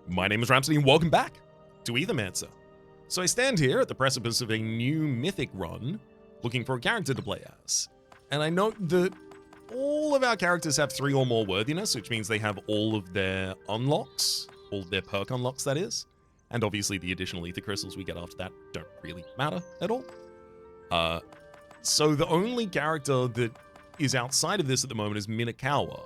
My name is Rhapsody and welcome back to Aethermancer. So I stand here at the precipice of a new mythic run, looking for a character to play as. And I note that all of our characters have 3 or more worthiness, which means they have all of their unlocks, all of their perk unlocks that is. And obviously the additional ether crystals we get after that don't really matter at all. So the only character that is outside of this at the moment is Minakawa.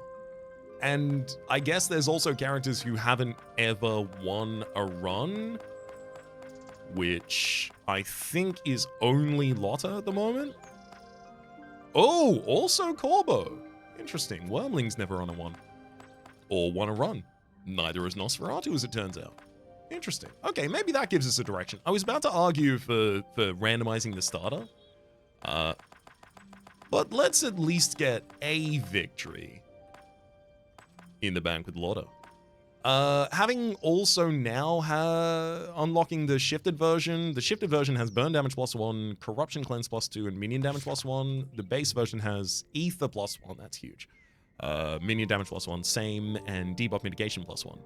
And I guess there's also characters who haven't ever won a run, which I think is only Lotta at the moment. Oh, also Corbo. Interesting. Wormling's never on a one. Or won a run. Neither is Nosferatu, as it turns out. Interesting. Okay, maybe that gives us a direction. I was about to argue for randomizing the starter. But let's at least get a victory in the bank with Lotta. Having also now unlocking the shifted version. The shifted version has burn damage +1, corruption cleanse +2, and minion damage +1. The base version has ether +1, that's huge. Minion damage +1, same, and debuff mitigation +1.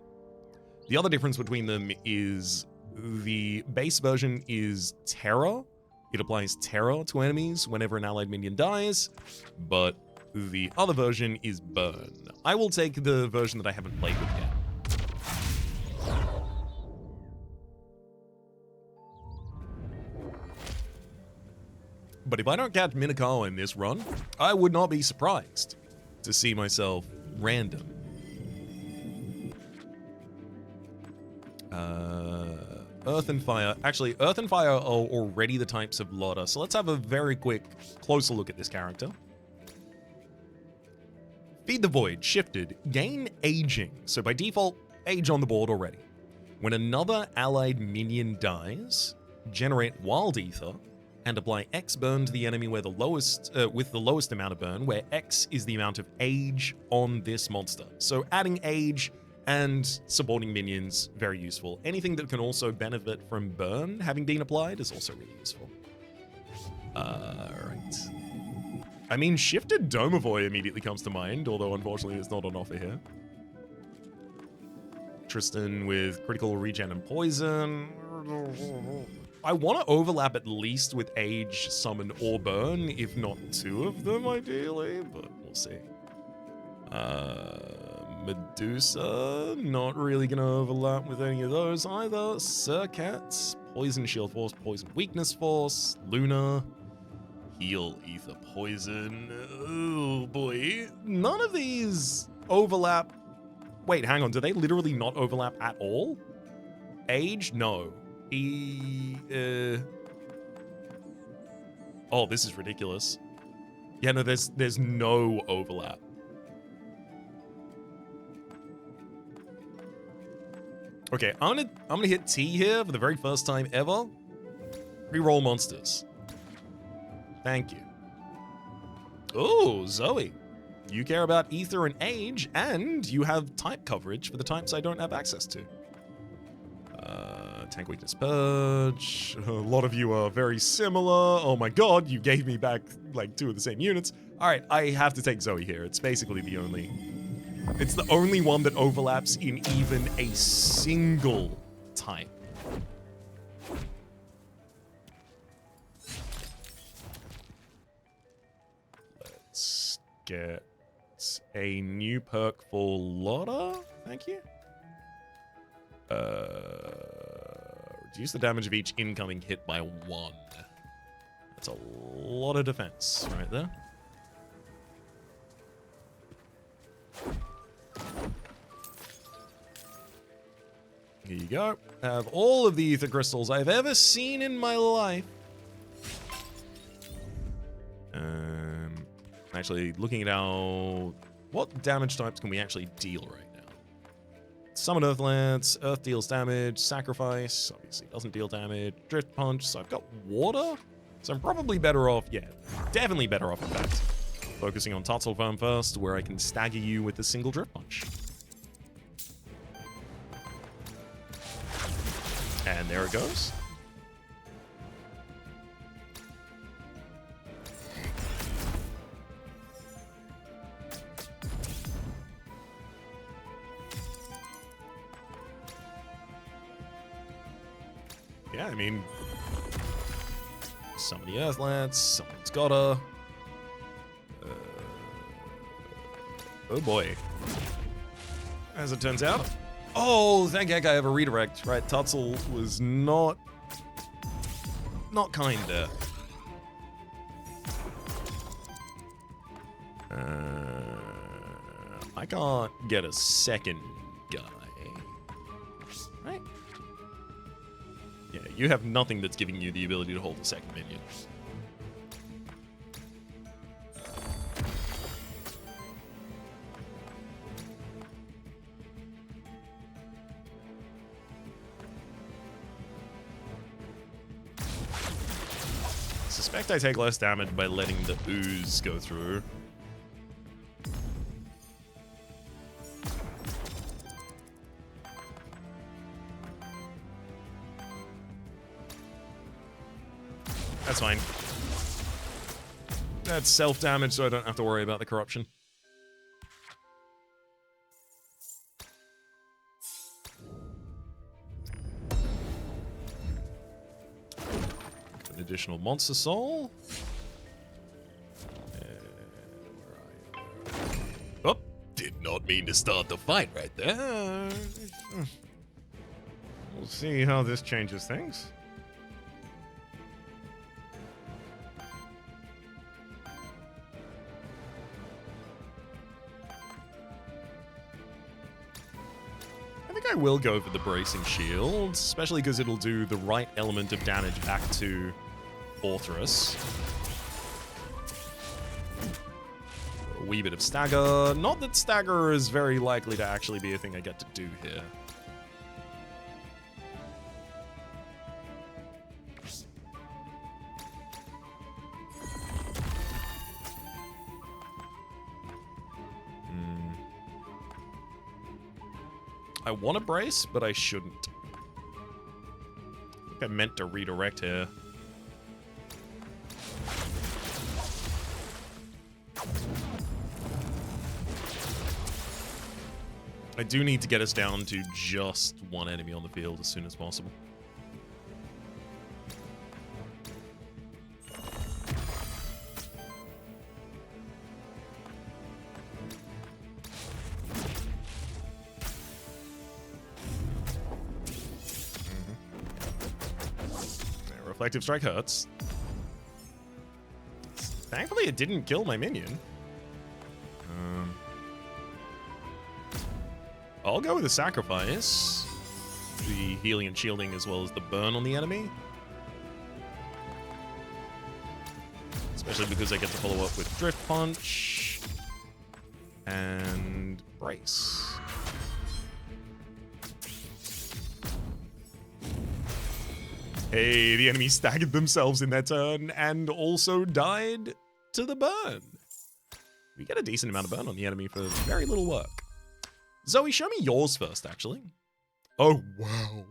The other difference between them is the base version is terror. It applies terror to enemies whenever an allied minion dies, but the other version is burn. I will take the version that I haven't played with yet. But if I don't catch Minakawa in this run, I would not be surprised to see myself random. Earth and Fire. Actually, Earth and Fire are already the types of Lotta, so let's have a very quick, closer look at this character. Feed the Void, shifted, gain aging. So by default, age on the board already. When another allied minion dies, generate wild ether and apply X burn to the enemy where the lowest, with the lowest amount of burn, where X is the amount of age on this monster. So adding age and supporting minions, very useful. Anything that can also benefit from burn having been applied is also really useful. Right. I mean, shifted Domovoy immediately comes to mind, although unfortunately it's not on offer here. Tristan with critical regen and poison. I want to overlap at least with age, summon, or burn, if not 2 of them ideally, but we'll see. Medusa, not really gonna overlap with any of those either. Surcat, poison shield force, poison weakness force. Luna, heal ether poison. Oh boy, none of these overlap. Wait, hang on, do they literally not overlap at all? Age, no. Oh, this is ridiculous. Yeah, no, there's no overlap. Okay, I'm gonna hit T here for the very first time ever. Reroll monsters. Thank you. Oh, Zoe. You care about ether and age, and you have type coverage for the types I don't have access to. Tank weakness purge. A lot of you are very similar. Oh my god, you gave me back like 2 of the same units. All right, I have to take Zoe here. It's basically the only... It's the only one that overlaps in even a single type. Let's get a new perk for Lotta. Thank you. Reduce the damage of each incoming hit by 1. That's a lot of defense right there. Here you go. Have all of the ether crystals I've ever seen in my life. Actually, looking at our... What damage types can we actually deal right now? Summon Earth Lance, Earth deals damage, Sacrifice, obviously doesn't deal damage, Drift Punch, so I've got Water? So I'm probably better off, yeah, definitely better off in fact, focusing on Tatzelwurm first, where I can stagger you with a single Drift Punch. And there it goes. Yeah, I mean, some of the Earth Lance, someone's gotta. Oh boy. As it turns out. Oh, thank heck I have a redirect, right? Tutzel was not kind there. I can't get a second guy. Right? Yeah, you have nothing that's giving you the ability to hold a second minion. I suspect I take less damage by letting the ooze go through. That's fine. That's self-damage, so I don't have to worry about the corruption. An additional monster soul. Oh, did not mean to start the fight right there. We'll see how this changes things. I will go for the bracing shield, especially because it'll do the right element of damage back to Orthrus. A wee bit of stagger. Not that stagger is very likely to actually be a thing I get to do here. I want to brace, but I shouldn't. I think I meant to redirect here. I do need to get us down to just one enemy on the field as soon as possible. Reflective Strike hurts. Thankfully, it didn't kill my minion. I'll go with the Sacrifice. The healing and shielding as well as the burn on the enemy. Especially because I get to follow up with Drift Punch and Brace. Hey, the enemy staggered themselves in their turn and also died to the burn. We get a decent amount of burn on the enemy for very little work. Zoe, show me yours first, actually. Oh, wow.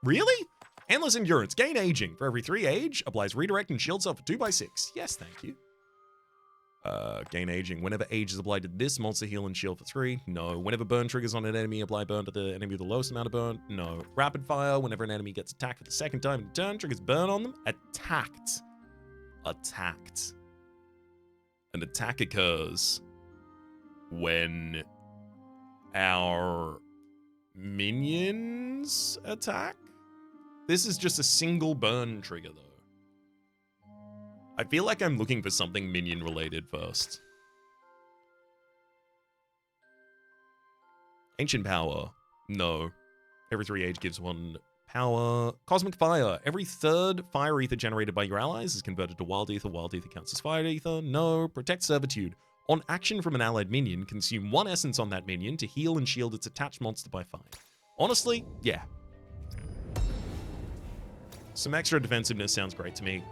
Really? Endless Endurance. Gain aging. For every 3 age, applies redirect and shield self for 2/6. Yes, thank you. Gain aging. Whenever age is applied to this monster, heal and shield for 3. No. Whenever burn triggers on an enemy, apply burn to the enemy with the lowest amount of burn. No. Rapid fire. Whenever an enemy gets attacked for the second time in turn, triggers burn on them. Attacked. Attacked. An attack occurs when our minions attack. This is just a single burn trigger, though. I feel like I'm looking for something minion related first. Ancient Power. No. Every 3 age gives 1 power. Cosmic Fire. Every 3rd fire ether generated by your allies is converted to wild ether. Wild ether counts as fire ether. No. Protect Servitude. On action from an allied minion, consume 1 essence on that minion to heal and shield its attached monster by 5. Honestly, yeah. Some extra defensiveness sounds great to me.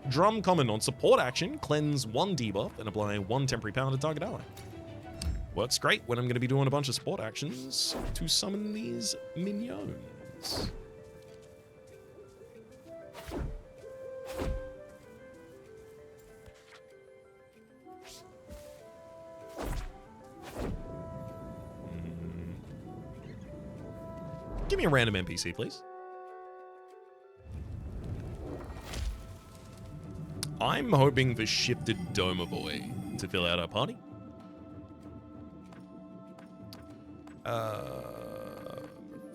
Drum Common on support action, cleanse 1 debuff and apply 1 temporary power to target ally. Works great when I'm going to be doing a bunch of support actions to summon these minions. Give me a random NPC, please. I'm hoping for Shifted Doma Boy to fill out our party.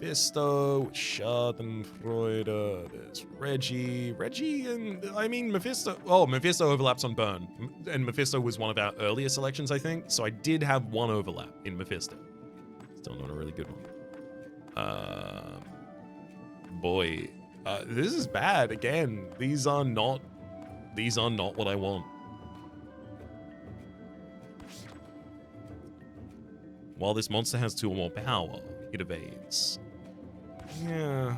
Mephisto, Schadenfreude, there's Reggie. Mephisto. Oh, Mephisto overlaps on Burn. And Mephisto was one of our earlier selections, I think. So I did have one overlap in Mephisto. Still not a really good one. Boy, this is bad. Again, these are not what I want. While this monster has 2 or more power, it evades. Yeah.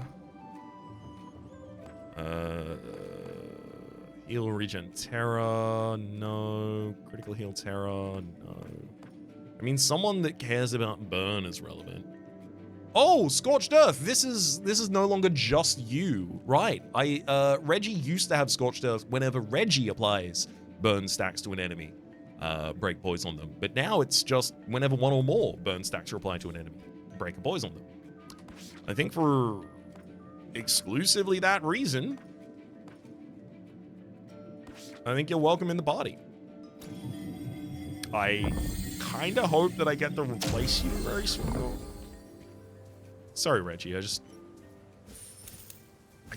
Heal regen Terra, no. Critical heal Terra, no. I mean, someone that cares about burn is relevant. Oh, Scorched Earth. This is no longer just you. Right. Reggie used to have Scorched Earth whenever Reggie applies burn stacks to an enemy. Break poison on them. But now it's just whenever 1 or more burn stacks are applied to an enemy, break a poison on them. I think for exclusively that reason, I think you're welcome in the party. I kind of hope that I get to replace you very soon. Sorry, Reggie, I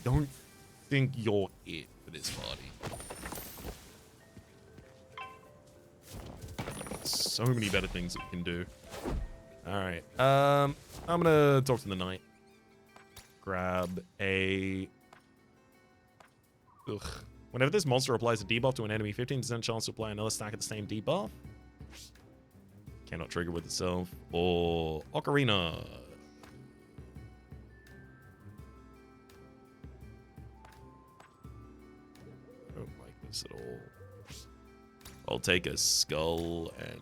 don't think you're it for this party. So many better things that we can do. Alright, I'm gonna talk to the knight. Grab a... Ugh. Whenever this monster applies a debuff to an enemy, 15% chance to apply another stack of the same debuff. Cannot trigger with itself. Or Ocarina. Don't like this at all. I'll take a skull and...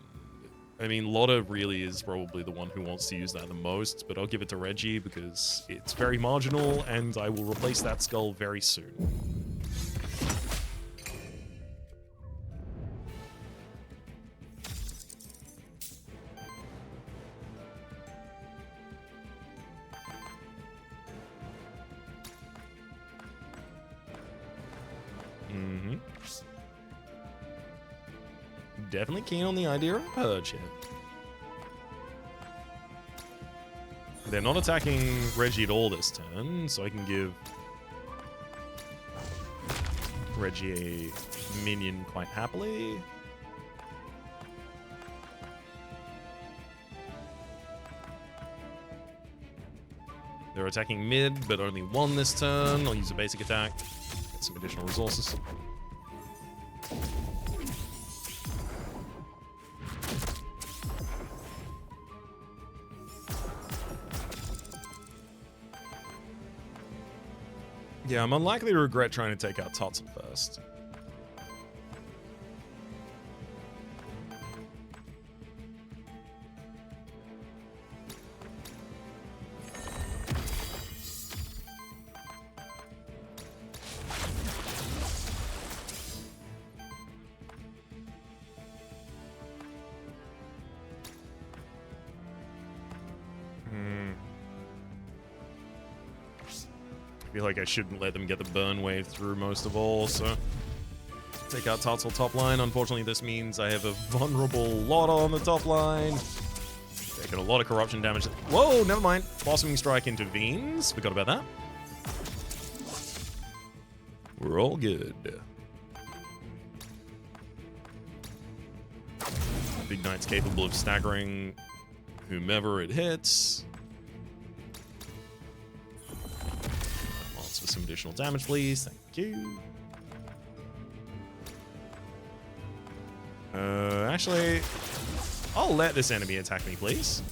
I mean, Lotta really is probably the one who wants to use that the most, but I'll give it to Reggie because it's very marginal and I will replace that skull very soon. Definitely keen on the idea of Purge here. They're not attacking Reggie at all this turn, so I can give Reggie a minion quite happily. They're attacking mid, but only 1 this turn. I'll use a basic attack, get some additional resources. Yeah, I'm unlikely to regret trying to take out Totson first. I feel like I shouldn't let them get the burn wave through most of all, so take out Totzel top line. Unfortunately, this means I have a vulnerable Lotta on the top line. Taking a lot of corruption damage. Whoa, never mind. Blossoming Strike intervenes. Forgot about that. We're all good. Big Knight's capable of staggering whomever it hits. For some additional damage, please. Thank you. Actually, I'll let this enemy attack me, please.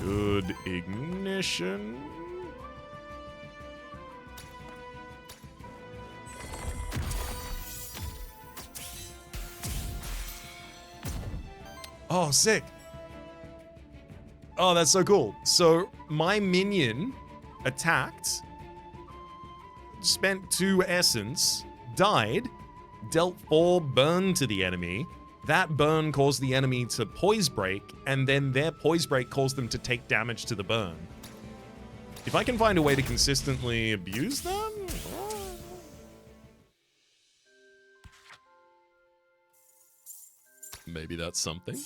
Good ignition. Oh, sick. Oh, that's so cool. So my minion attacked, spent 2 essence, died, dealt 4 burn to the enemy. That burn caused the enemy to poise break, and then their poise break caused them to take damage to the burn. If I can find a way to consistently abuse them... maybe that's something.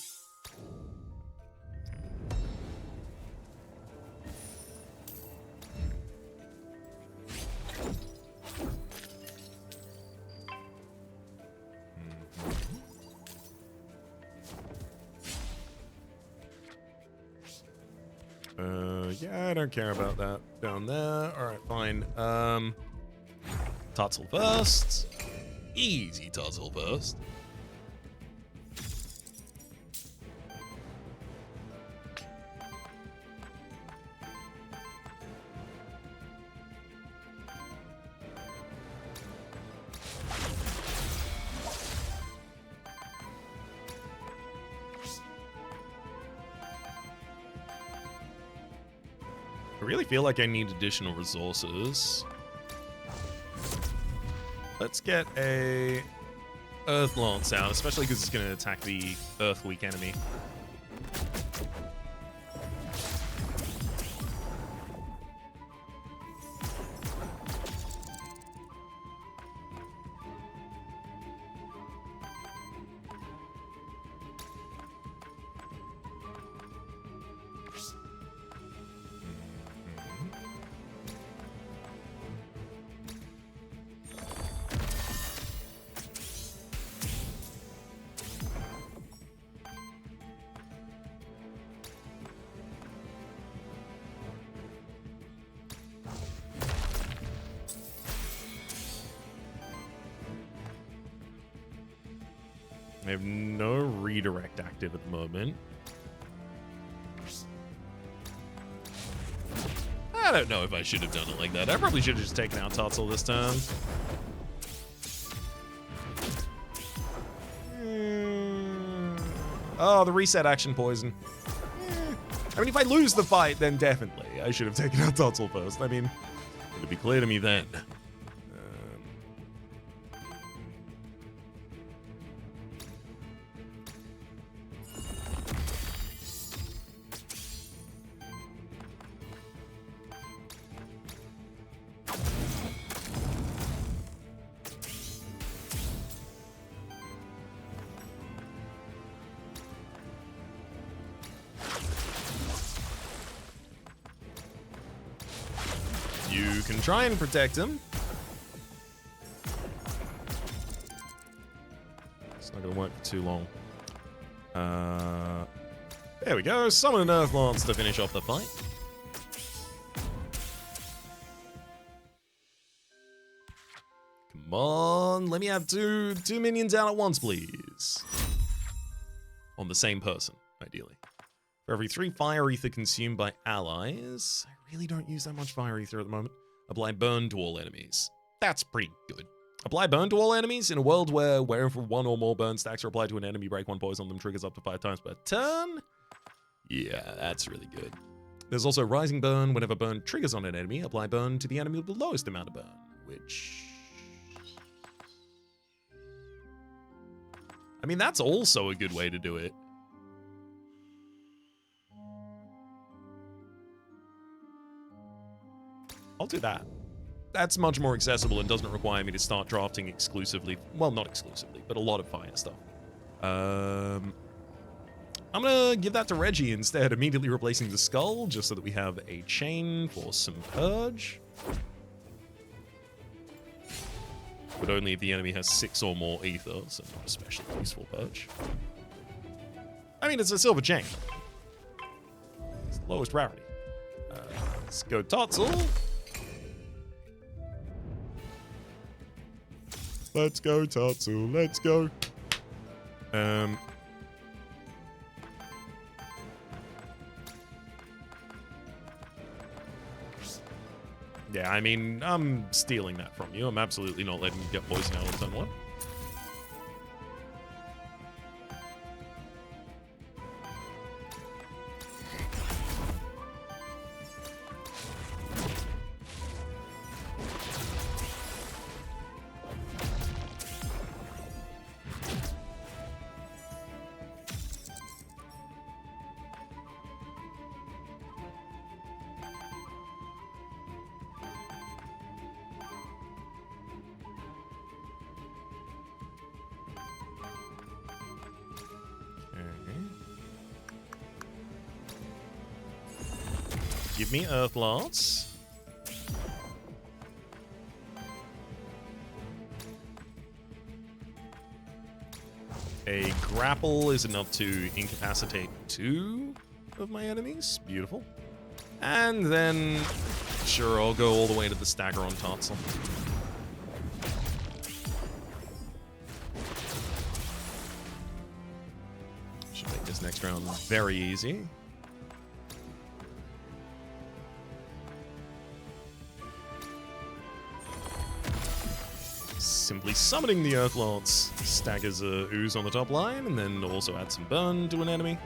Yeah, I don't care about that down there. All right, fine. Tuttle first. Easy Tuttle first. I really feel like I need additional resources. Let's get a Earth Lance out, especially because it's going to attack the Earth weak enemy. I have no redirect active at the moment. I don't know if I should have done it like that. I probably should have just taken out Tuttle this turn. Oh, the reset action poison. I mean, if I lose the fight, then definitely I should have taken out Tuttle first. I mean, it'd be clear to me then. You can try and protect him. It's not going to work for too long. There we go. Summon an Earth Lance to finish off the fight. Come on. Let me have two minions out at once, please. On the same person, ideally. For every 3 fire ether consumed by allies, I really don't use that much fire ether at the moment. Apply burn to all enemies. That's pretty good. Apply burn to all enemies in a world where wherever 1 or more burn stacks are applied to an enemy, break 1 poison on them triggers up to 5 times per turn. Yeah, that's really good. There's also rising burn. Whenever burn triggers on an enemy, apply burn to the enemy with the lowest amount of burn, which... I mean, that's also a good way to do it. I'll do that. That's much more accessible and doesn't require me to start drafting exclusively. Well, not exclusively, but a lot of fire stuff. I'm gonna give that to Reggie instead, immediately replacing the skull, just so that we have a chain for some purge. But only if the enemy has 6 or more ether, so not especially useful purge. I mean, it's a silver chain. It's the lowest rarity. Let's go Tuttle. Let's go, Tuttle. Let's go. Yeah, I mean, I'm stealing that from you. I'm absolutely not letting you get poison out on turn 1. Give me Earth Lance. A grapple is enough to incapacitate 2 of my enemies. Beautiful. And then, sure, I'll go all the way to the stagger on Tartsel. Should make this next round very easy. Simply summoning the Earth Lance staggers a ooze on the top line, and then also add some burn to an enemy.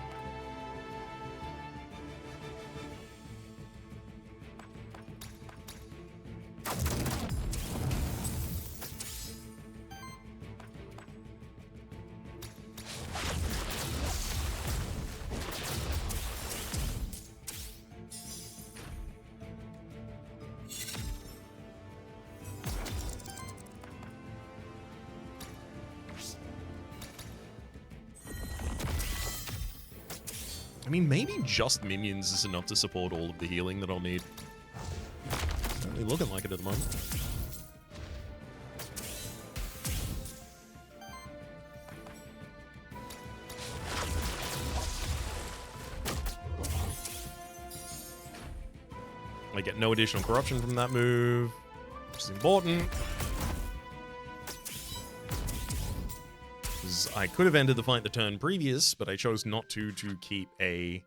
I mean, maybe just minions is enough to support all of the healing that I'll need. Certainly looking like it at the moment. I get no additional corruption from that move, which is important. I could have ended the fight the turn previous, but I chose not to keep a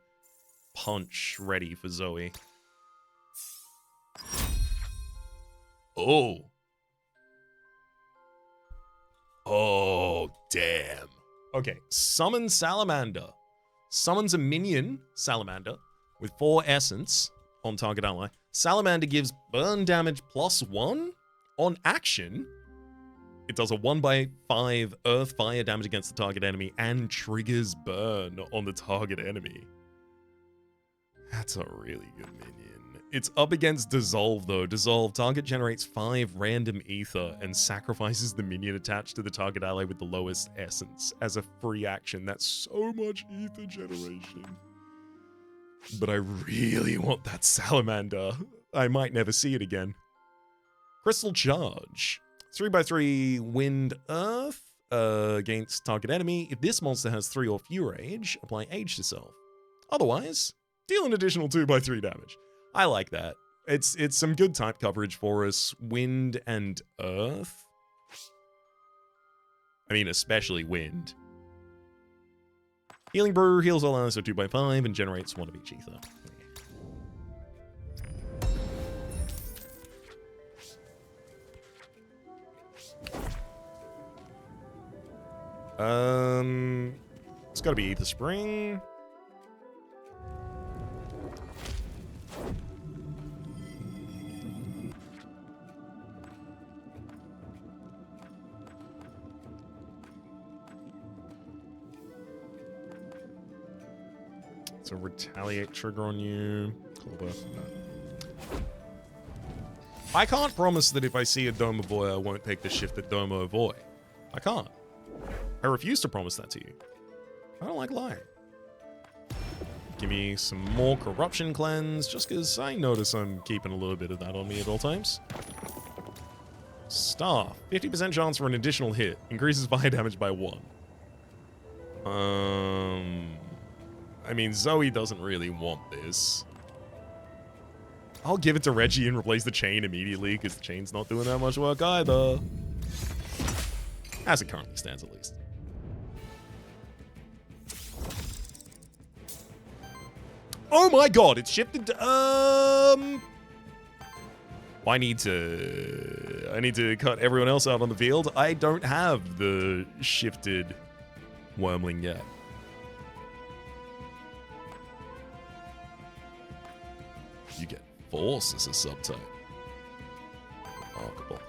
punch ready for Zoe. Oh. Oh, damn. Okay, summon Salamander. Summons a minion, Salamander, with 4 essence on target ally. Salamander gives burn damage +1 on action. It does a 1/5 earth fire damage against the target enemy and triggers burn on the target enemy. That's a really good minion. It's up against Dissolve though. Dissolve, target generates 5 random ether and sacrifices the minion attached to the target ally with the lowest essence as a free action. That's so much ether generation. But I really want that Salamander. I might never see it again. Crystal Charge. 3/3 Wind Earth against target enemy. If this monster has 3 or fewer age, apply age to self. Otherwise, deal an additional 2/3 damage. I like that. It's some good type coverage for us. Wind and Earth. I mean, especially Wind. Healing Brew heals all allies, so 2/5 and generates 1 of each ether. It's gotta be Ether Spring. It's a retaliate trigger on you. I can't promise that if I see a Domovoy, I won't take the shifted Domovoy. I can't. I refuse to promise that to you. I don't like lying. Give me some more Corruption Cleanse, just because I notice I'm keeping a little bit of that on me at all times. Staff. 50% chance for an additional hit. Increases fire damage by 1. I mean, Zoe doesn't really want this. I'll give it to Reggie and replace the chain immediately, because the chain's not doing that much work either. As it currently stands, at least. Oh my god, it's shifted to, I need to cut everyone else out on the field. I don't have the shifted Wormling yet. You get Force as a subtype. Remarkable.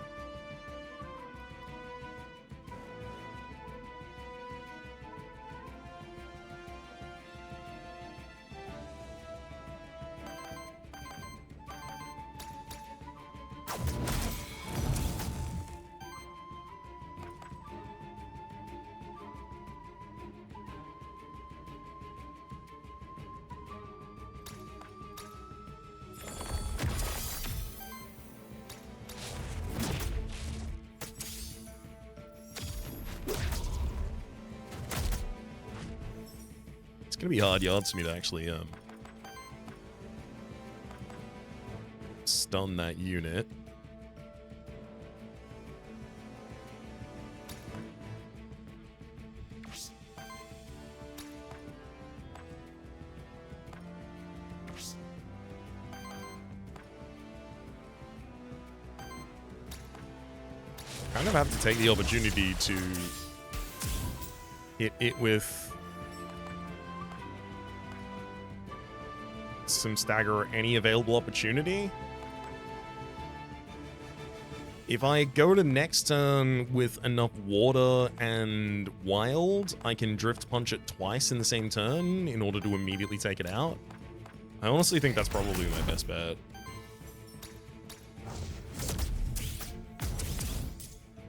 gonna be hard yards for me to actually stun that unit. Kind of have to take the opportunity to hit it with some stagger or any available opportunity. If I go to next turn with enough water and wild, I can drift punch it twice in the same turn in order to immediately take it out. I honestly think that's probably my best bet.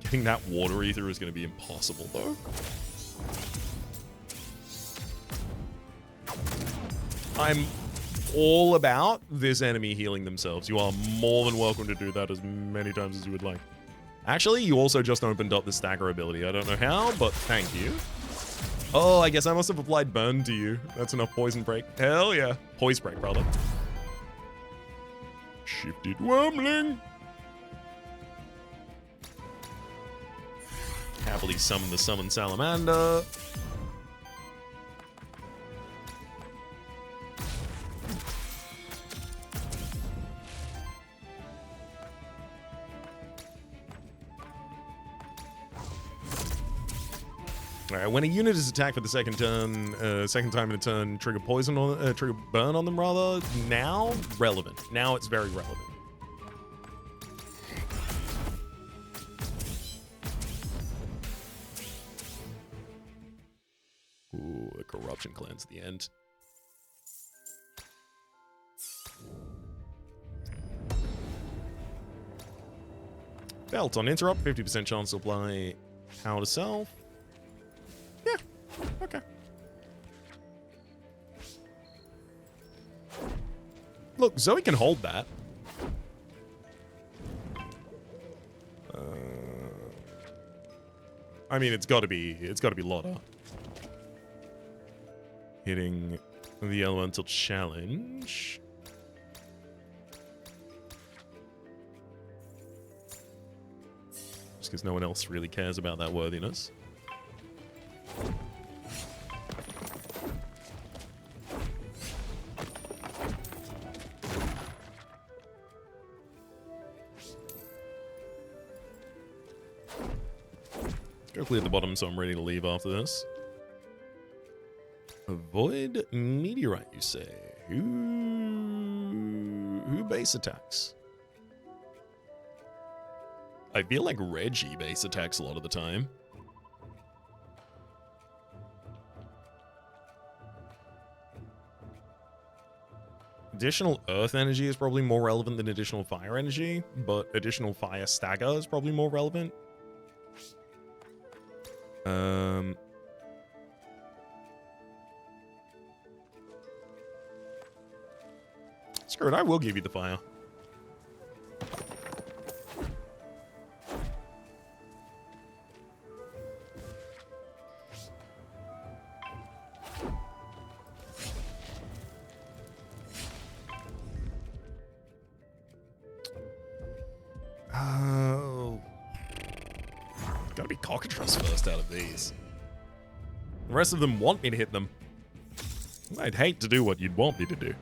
Getting that water ether is going to be impossible, though. I'm all about this enemy healing themselves. You are more than welcome to do that as many times as you would like. Actually, you also just opened up the stagger ability. I don't know how, but thank you. Oh, I guess I must have applied burn to you. That's enough poison break. Hell yeah. Poison break, brother. Shifted wormling. Happily summon the summon salamander. Alright, when a unit is attacked for the second time in a turn, trigger poison on, trigger burn on them rather. Now, relevant. Now it's very relevant. Ooh, a corruption cleanse at the end. Belt on interrupt, 50% chance to apply power to self. Yeah, okay. Look, Zoe can hold that. I mean, it's got to be Lotta. Hitting the elemental challenge. Just because no one else really cares about that worthiness. Go clear the bottom so I'm ready to leave after this. Avoid meteorite, you say? Who base attacks? I feel like Reggie base attacks a lot of the time. Additional earth energy is probably more relevant than additional fire energy, but additional fire stagger is probably more relevant. Screw it, I will give you the fire. Oh. Gotta be cockatrice first out of these. The rest of them want me to hit them. I'd hate to do what you'd want me to do.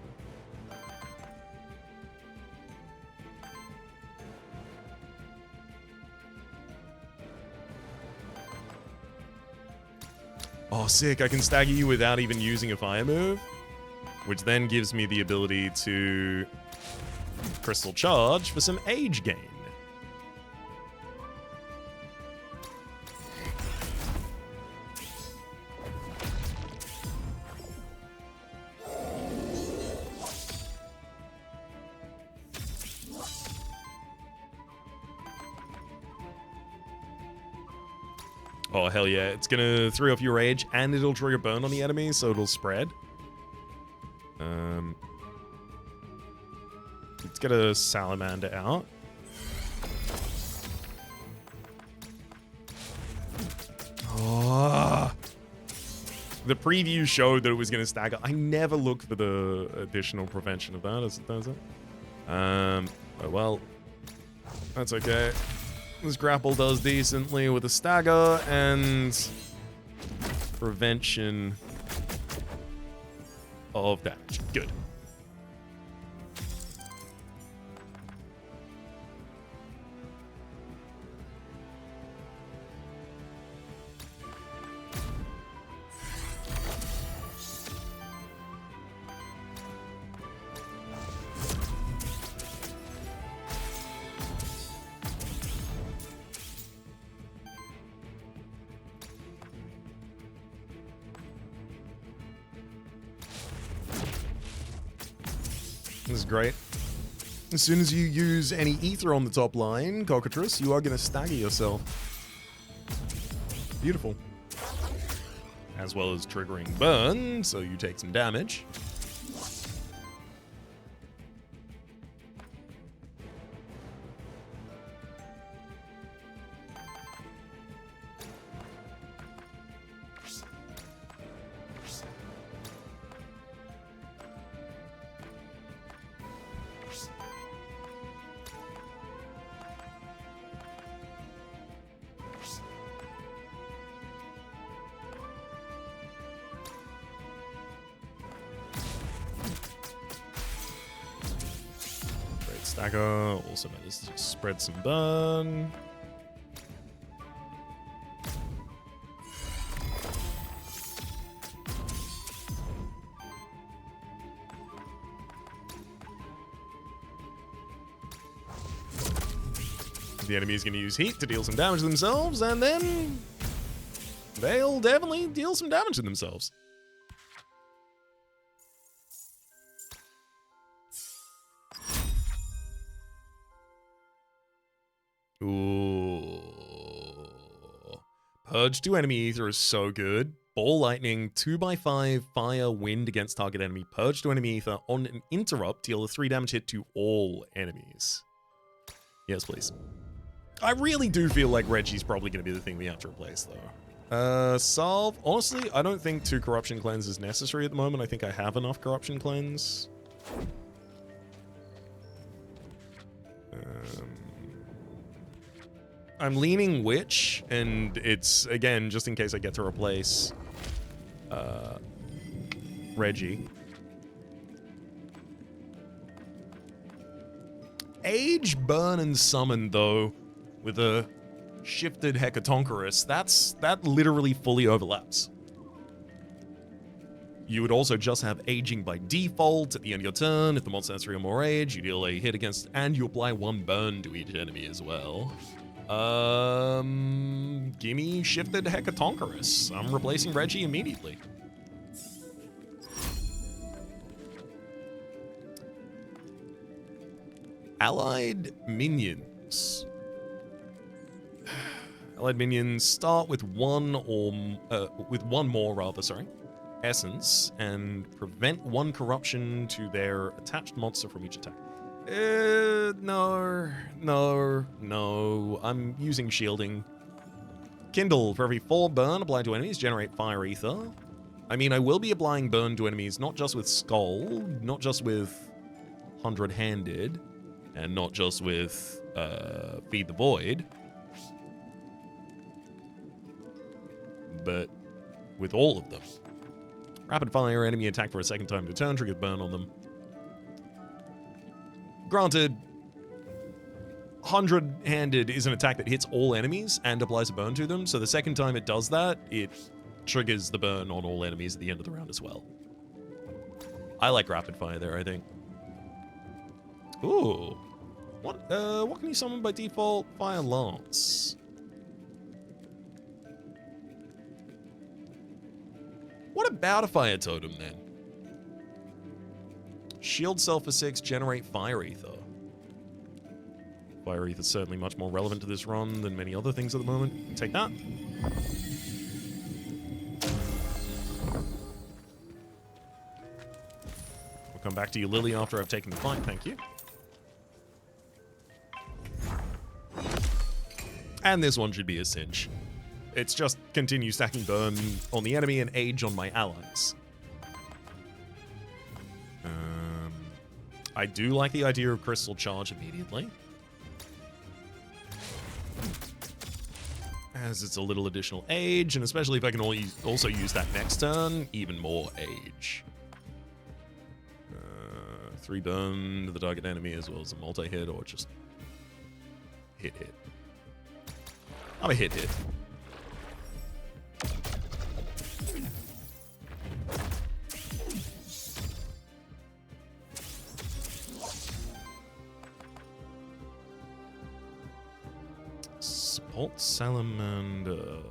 Oh, sick. I can stagger you without even using a fire move, which then gives me the ability to crystal charge for some age gain. Oh, hell yeah. It's gonna 3 off your rage, and it'll trigger burn on the enemy, so it'll spread. Let's get a salamander out. Oh. The preview showed that it was going to stagger. I never looked for the additional prevention of that, as it turns out. Oh well, that's okay. This grapple does decently with a stagger and prevention of damage. Good. This is great. As soon as you use any ether on the top line, Cockatrice, you are going to stagger yourself. Beautiful. As well as triggering burn, so you take some damage. Stagger also manages to spread some burn. The enemy is going to use heat to deal some damage to themselves, and then they'll definitely deal some damage to themselves. Ooh. Purge 2 enemy ether is so good. Ball lightning, 2x5 fire wind against target enemy. Purge 2 enemy ether on an interrupt, deal a 3 damage hit to all enemies. Yes, please. I really do feel like Reggie's probably going to be the thing we have to replace, though. Salve. Honestly, I don't think 2 corruption cleanse is necessary at the moment. I think I have enough corruption cleanse. I'm leaning Witch, and it's, again, just in case I get to replace Reggie. Age, Burn, and Summon, though, with a shifted Hecatonchirus, that literally fully overlaps. You would also just have Aging by default at the end of your turn. If the monster has 3 or more age, you deal a hit against, and you apply 1 burn to each enemy as well. Gimme shifted Hecatonchirus. I'm replacing Reggie immediately. Allied minions. Allied minions start with one more, essence, and prevent 1 corruption to their attached monster from each attack. No. I'm using shielding. Kindle. For every 4 burn applied to enemies, generate fire ether. I mean, I will be applying burn to enemies, not just with Skull, not just with 100-handed, and not just with Feed the Void, but with all of them. Rapid fire enemy attack for a second time to turn, triggers burn on them. Granted, 100-handed is an attack that hits all enemies and applies a burn to them, so the second time it does that, it triggers the burn on all enemies at the end of the round as well. I like rapid fire there, I think. Ooh. What can you summon by default? Fire Lance. What about a fire totem, then? Shield Self for 6, generate Fire Ether. Fire Ether is certainly much more relevant to this run than many other things at the moment. Take that. We'll come back to you, Lily, after I've taken the fight. Thank you. And this one should be a cinch. It's just continue stacking burn on the enemy and age on my allies. I do like the idea of Crystal Charge immediately, as it's a little additional age, and especially if I can also use that next turn, even more age. 3 burn to the target enemy as well as a multi-hit, or just hit. I'm a hit. Support Salamander.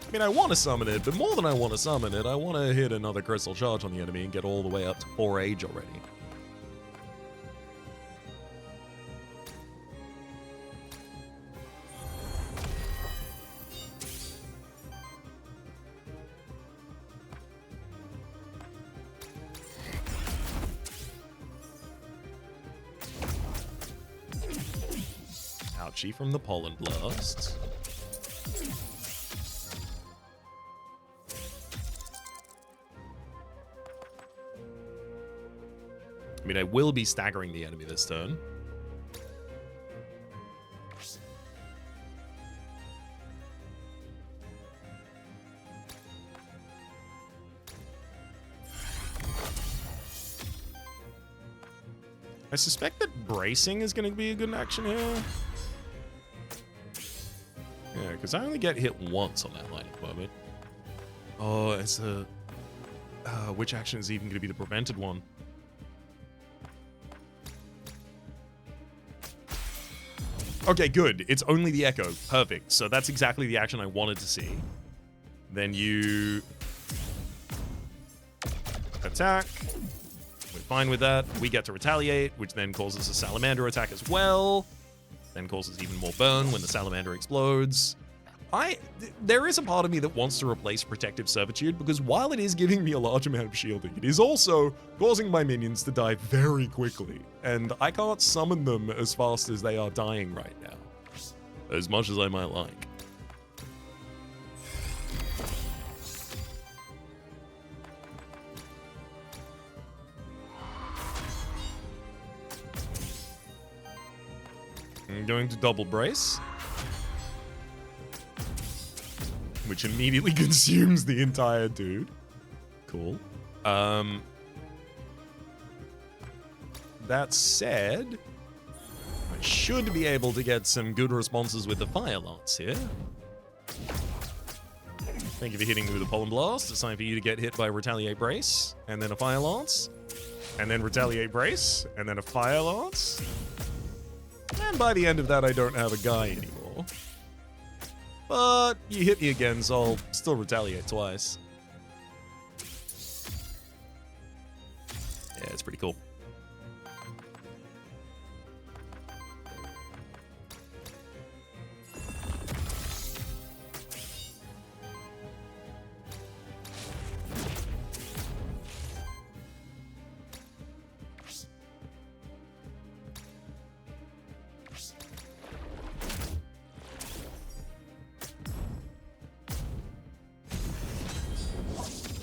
I mean, I want to summon it, but more than I want to summon it, I want to hit another Crystal Charge on the enemy and get all the way up to 4 age already. Ouchie from the Pollen Blast. I mean, I will be staggering the enemy this turn. I suspect that bracing is going to be a good action here. Yeah, because I only get hit once on that line at the moment. Oh, it's a... which action is even going to be the prevented one? Okay, good. It's only the Echo. Perfect. So that's exactly the action I wanted to see. Then you... attack. We're fine with that. We get to retaliate, which then causes a Salamander attack as well. Then causes even more burn when the Salamander explodes. There is a part of me that wants to replace Protective Servitude, because while it is giving me a large amount of shielding, it is also causing my minions to die very quickly, and I can't summon them as fast as they are dying right now, as much as I might like. I'm going to double brace, which immediately consumes the entire dude. Cool. That said, I should be able to get some good responses with the Fire Lance here. Thank you for hitting me with a Pollen Blast. It's time for you to get hit by Retaliate Brace, and then a Fire Lance, and then Retaliate Brace, and then a Fire Lance. And by the end of that, I don't have a guy anymore. But you hit me again, so I'll still retaliate twice. Yeah, it's pretty cool.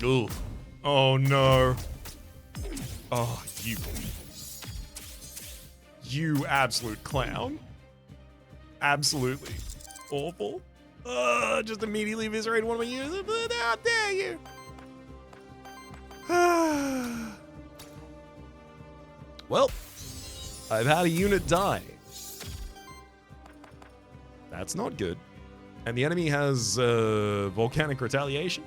Ooh. Oh no. Oh, you absolute clown. Absolutely awful. Just immediately eviscerated one of my users. How dare you? Well, I've had a unit die. That's not good. And the enemy has volcanic retaliation.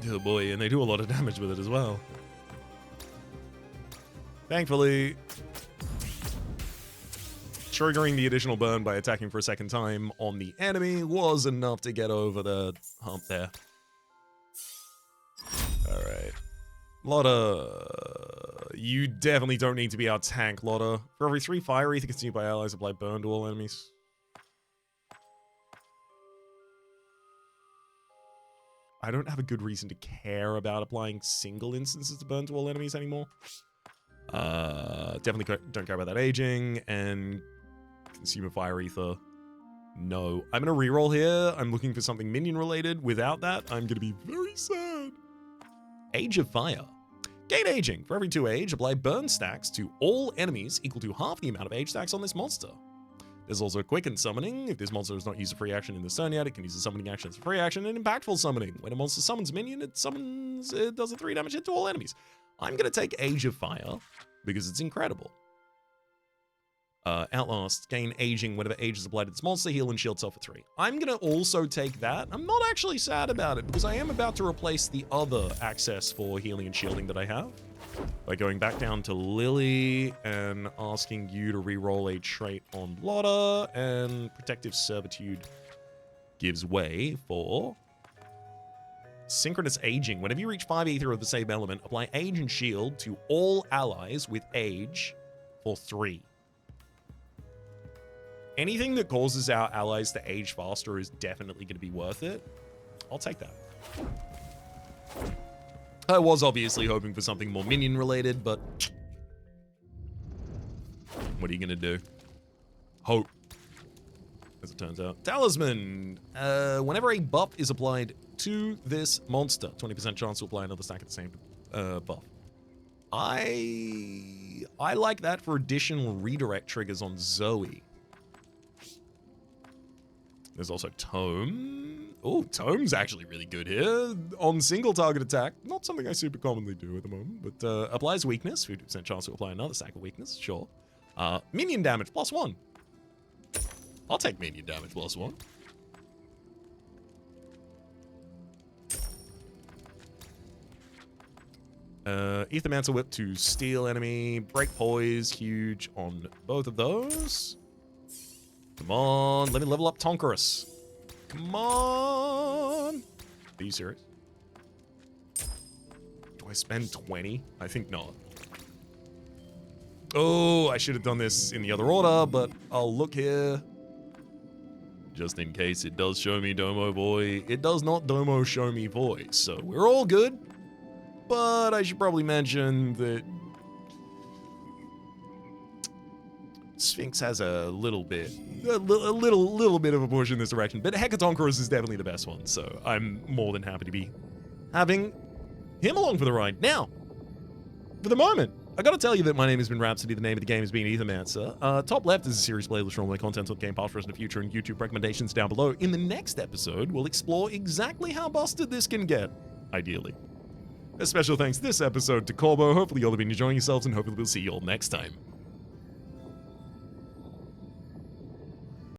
Oh boy, and they do a lot of damage with it as well. Thankfully, triggering the additional burn by attacking for a second time on the enemy was enough to get over the hump there. Alright. Lotta, you definitely don't need to be our tank, Lotta. For every 3 Fire Ether consumed by allies, apply burn to all enemies. I don't have a good reason to care about applying single instances to burn to all enemies anymore. Definitely don't care about that aging, and consumer fire ether. No. I'm going to reroll here. I'm looking for something minion related. Without that, I'm going to be very sad. Age of Fire. Gain aging. For every 2 age, apply burn stacks to all enemies equal to half the amount of age stacks on this monster. There's also quicken summoning. If this monster has not used a free action in this turn yet, it can use a summoning action as a free action, and impactful summoning. When a monster summons a minion, it does a 3 damage hit to all enemies. I'm going to take Age of Fire because it's incredible. Outlast, gain aging whenever age is applied to this monster, heal and shield self for 3. I'm going to also take that. I'm not actually sad about it because I am about to replace the other access for healing and shielding that I have by going back down to Lily and asking you to reroll a trait on Lotta, and Protective Servitude gives way for Synchronous Aging. Whenever you reach 5 ether of the same element, apply age and shield to all allies with age for 3. Anything that causes our allies to age faster is definitely going to be worth it. I'll take that. I was obviously hoping for something more minion related, but what are you going to do? Hope, as it turns out. Talisman. Whenever a buff is applied to this monster, 20% chance to apply another stack of the same buff. I like that for additional redirect triggers on Zoe. There's also Tome. Oh, Tome's actually really good here. On single target attack. Not something I super commonly do at the moment, but applies weakness. 50% chance to apply another stack of weakness. Sure. Minion damage, +1. I'll take minion damage, +1. Aethermancer Whip to steal enemy. Break poise, huge on both of those. Come on, let me level up Tonkerus. Come on. Are you serious? Do I spend 20? I think not. Oh, I should have done this in the other order, but I'll look here. Just in case it does show me Domo Boy. It does not Domo show me voice, so we're all good. But I should probably mention that Sphinx has a little bit of a push in this direction, but Hecatonchirus is definitely the best one, so I'm more than happy to be having him along for the ride. Now, for the moment, I gotta tell you that my name has been Rhapsody, the name of the game has been Aethermancer. Top left is a series playlist for all my content on Game Pass for us in the future, and YouTube recommendations down below. In the next episode, we'll explore exactly how busted this can get, ideally. A special thanks this episode to Corbo. Hopefully you'll have been enjoying yourselves, and hopefully we'll see you all next time.